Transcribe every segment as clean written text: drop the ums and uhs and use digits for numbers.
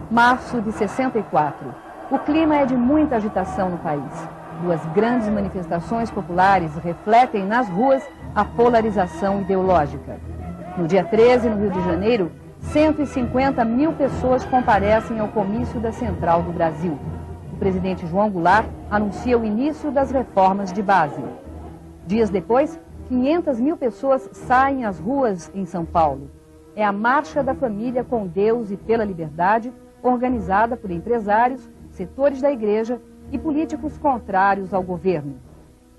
Março de 64. O clima é de muita agitação no país. Duas grandes manifestações populares refletem nas ruas a polarização ideológica. No dia 13, no Rio de Janeiro, 150 mil pessoas comparecem ao comício da Central do Brasil. O presidente João Goulart anuncia o início das reformas de base. Dias depois, 500 mil pessoas saem às ruas em São Paulo. É a Marcha da Família com Deus e pela Liberdade, organizada por empresários, setores da igreja e políticos contrários ao governo.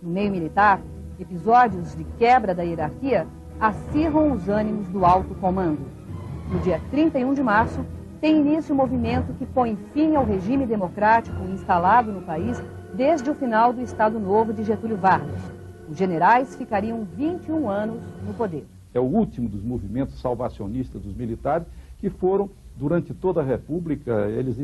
No meio militar, episódios de quebra da hierarquia acirram os ânimos do alto comando. No dia 31 de março, tem início o movimento que põe fim ao regime democrático instalado no país desde o final do Estado Novo de Getúlio Vargas. Os generais ficariam 21 anos no poder. É o último dos movimentos salvacionistas dos militares que foram, durante toda a República, eles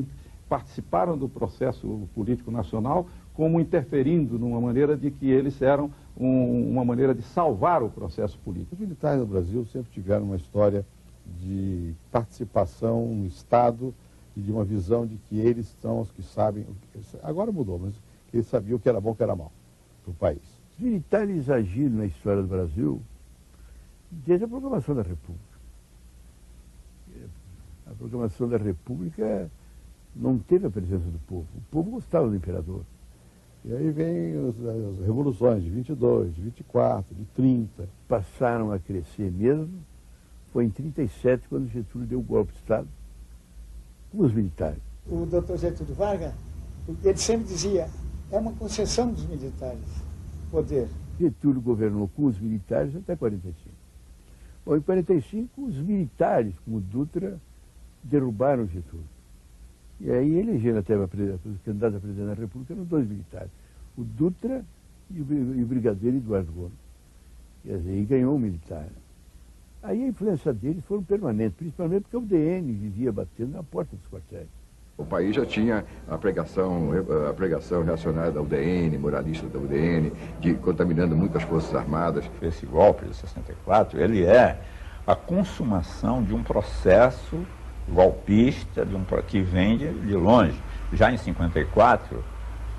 participaram do processo político nacional como interferindo numa maneira de que eles eram uma maneira de salvar o processo político. Os militares no Brasil sempre tiveram uma história de participação no Estado e de uma visão de que eles são os que sabem, agora mudou, mas que eles sabiam o que era bom e o que era mal para o país. Os militares agiram na história do Brasil desde a proclamação da República. A proclamação da República não teve a presença do povo. O povo gostava do imperador. E aí vem as revoluções de 22, de 24, de 30. Passaram a crescer mesmo. Foi em 37, quando Getúlio deu o golpe de Estado, com os militares. O doutor Getúlio Vargas, ele sempre dizia, é uma concessão dos militares, poder. Getúlio governou com os militares até 45. Bom, em 45, os militares, como Dutra, derrubaram Getúlio. E aí elegeram até os candidatos a presidente da República, eram dois militares, o Dutra e o brigadeiro Eduardo Gomes. Quer dizer, e ganhou o militar. Aí a influência deles foram permanentes, principalmente porque o DN vivia batendo na porta dos quartéis. O país já tinha a pregação reacionária da UDN, moralista da UDN, contaminando muitas forças armadas. Esse golpe de 64, ele é a consumação de um processo golpista que vem de longe. Já em 54,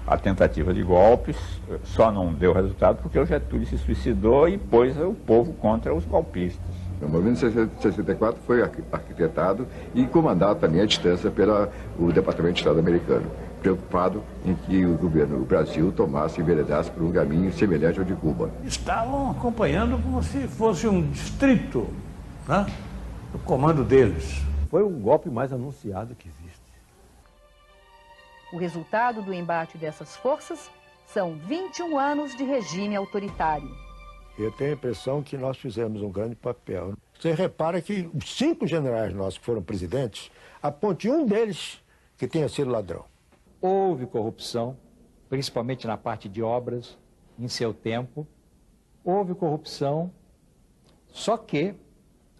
a tentativa de golpes só não deu resultado porque o Getúlio se suicidou e pôs o povo contra os golpistas. O movimento de 64 foi arquitetado e comandado também à distância pelo Departamento de Estado americano, preocupado em que o governo do Brasil tomasse e enveredasse por um caminho semelhante ao de Cuba. Estavam acompanhando como se fosse um distrito, né, do comando deles. Foi o golpe mais anunciado que existe. O resultado do embate dessas forças são 21 anos de regime autoritário. Eu tenho a impressão que nós fizemos um grande papel. Você repara que os 5 generais nossos que foram presidentes, aponte um deles que tenha sido ladrão. Houve corrupção, principalmente na parte de obras, em seu tempo. Houve corrupção, só que,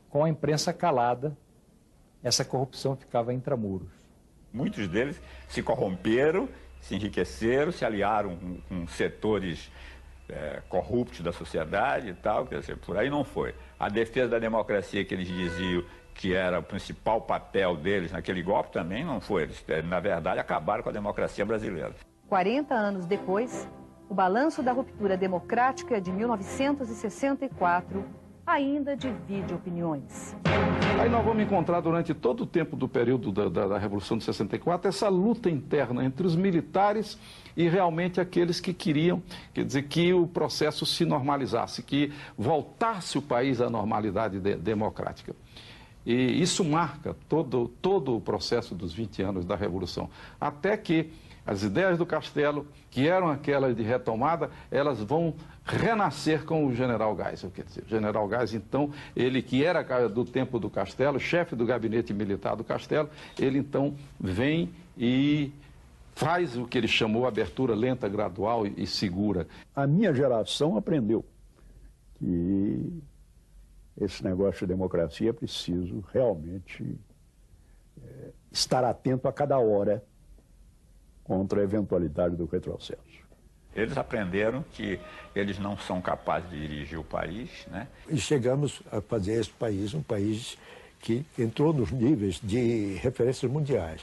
com a imprensa calada, essa corrupção ficava intramuros. Muitos deles se corromperam, se enriqueceram, se aliaram com setores corruptos da sociedade e tal, quer dizer, por aí não foi. A defesa da democracia que eles diziam que era o principal papel deles naquele golpe também não foi. Eles, na verdade, acabaram com a democracia brasileira. 40 anos depois, o balanço da ruptura democrática de 1964 ainda divide opiniões. Aí nós vamos encontrar durante todo o tempo do período da Revolução de 64 essa luta interna entre os militares e realmente aqueles que queriam, quer dizer, que o processo se normalizasse, que voltasse o país à normalidade democrática. E isso marca todo o processo dos 20 anos da Revolução, até que as ideias do Castelo, que eram aquelas de retomada, elas vão renascer com o general Geisel. Quer dizer, o general Geisel, então, ele que era do tempo do Castelo, chefe do gabinete militar do Castelo, ele então vem e faz o que ele chamou abertura lenta, gradual e segura. A minha geração aprendeu que esse negócio de democracia é preciso realmente estar atento a cada hora contra a eventualidade do retrocesso. Eles aprenderam que eles não são capazes de dirigir o país, né? E chegamos a fazer esse país um país que entrou nos níveis de referências mundiais.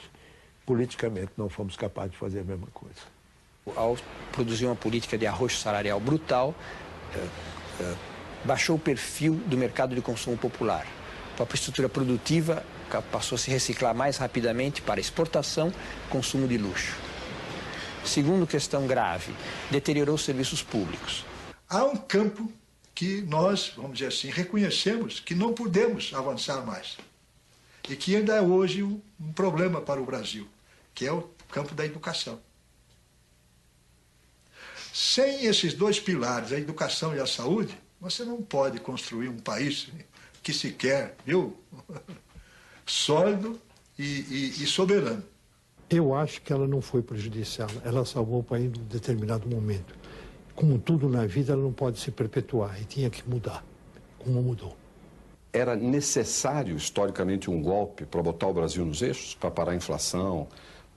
Politicamente não fomos capazes de fazer a mesma coisa. Ao produzir uma política de arrocho salarial brutal, baixou o perfil do mercado de consumo popular. A própria estrutura produtiva passou a se reciclar mais rapidamente para exportação, consumo de luxo. Segundo questão grave, deteriorou os serviços públicos. Há um campo que nós, vamos dizer assim, reconhecemos que não podemos avançar mais. E que ainda é hoje um problema para o Brasil, que é o campo da educação. Sem esses dois pilares, a educação e a saúde, você não pode construir um país que se quer, viu, sólido e soberano. Eu acho que ela não foi prejudicial, ela salvou o país em um determinado momento. Como tudo na vida, ela não pode se perpetuar e tinha que mudar, como mudou. Era necessário, historicamente, um golpe para botar o Brasil nos eixos, para parar a inflação,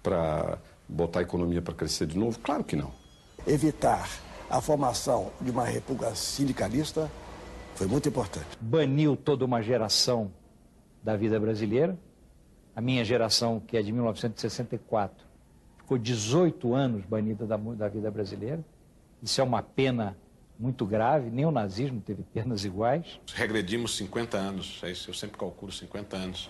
para botar a economia para crescer de novo? Claro que não. Evitar a formação de uma república sindicalista foi muito importante. Baniu toda uma geração da vida brasileira. A minha geração, que é de 1964, ficou 18 anos banida da vida brasileira. Isso é uma pena muito grave, nem o nazismo teve penas iguais. Regredimos 50 anos, é isso, eu sempre calculo 50 anos,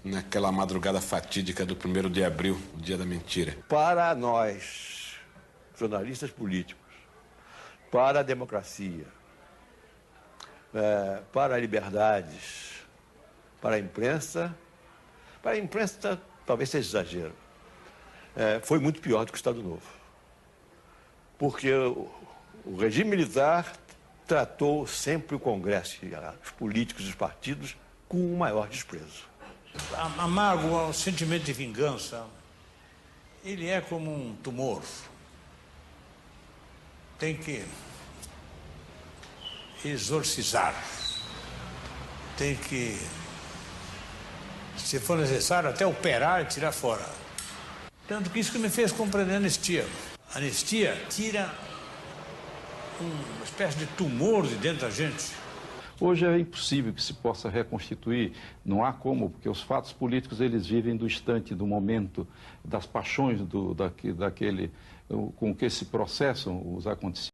naquela madrugada fatídica do 1º de abril, o dia da mentira. Para nós, jornalistas políticos, para a democracia, para liberdades, para a imprensa talvez seja exagero, foi muito pior do que o Estado Novo. Porque o regime militar tratou sempre o Congresso, os políticos e os partidos, com o maior desprezo. A mágoa, o sentimento de vingança, ele é como um tumor. Tem que exorcizar. Tem que, se for necessário, até operar e tirar fora. Tanto que isso que me fez compreender a anistia. A anistia tira uma espécie de tumor de dentro da gente. Hoje é impossível que se possa reconstituir, não há como, porque os fatos políticos eles vivem do instante, do momento, das paixões daquele com que se processam os acontecimentos.